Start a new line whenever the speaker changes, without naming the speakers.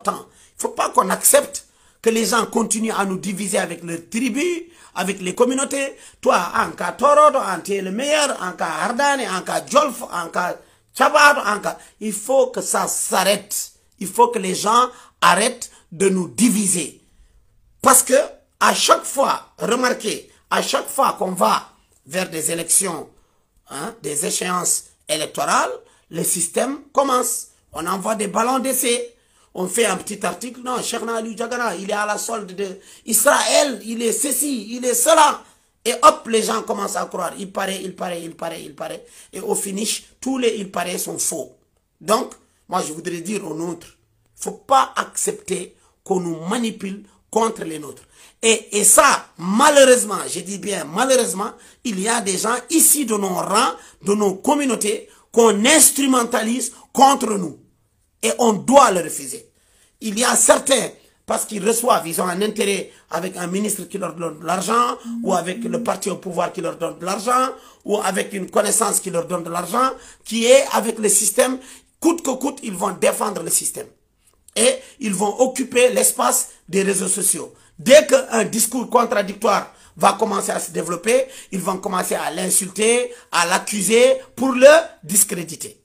important. Il ne faut pas qu'on accepte que les gens continuent à nous diviser avec leurs tribus, avec les communautés. Toi, en cas Torodo, tu es le meilleur, en cas Hardane, en cas Jolf, en cas Chabad, en cas... Il faut que ça s'arrête. Il faut que les gens arrêtent de nous diviser. Parce que, à chaque fois, remarquez, à chaque fois qu'on va vers des élections, hein, des échéances électorales, le système commence. On envoie des ballons d'essai. On fait un petit article. Non, Cheikh Ali Diagana, il est à la solde de Israël. Il est ceci, il est cela. Et hop, les gens commencent à croire. Il paraît. Et au finish, tous les il paraît sont faux. Donc, moi, je voudrais dire aux nôtres, il ne faut pas accepter qu'on nous manipule contre les nôtres. Et ça, malheureusement, je dis bien malheureusement, il y a des gens ici de nos rangs, de nos communautés, qu'on instrumentalise contre nous. Et on doit le refuser. Il y a certains, parce qu'ils reçoivent, ils ont un intérêt avec un ministre qui leur donne de l'argent, ou avec le parti au pouvoir qui leur donne de l'argent, ou avec une connaissance qui leur donne de l'argent, qui est avec le système, coûte que coûte, ils vont défendre le système. Et ils vont occuper l'espace des réseaux sociaux. Dès qu'un discours contradictoire va commencer à se développer, ils vont commencer à l'insulter, à l'accuser pour le discréditer.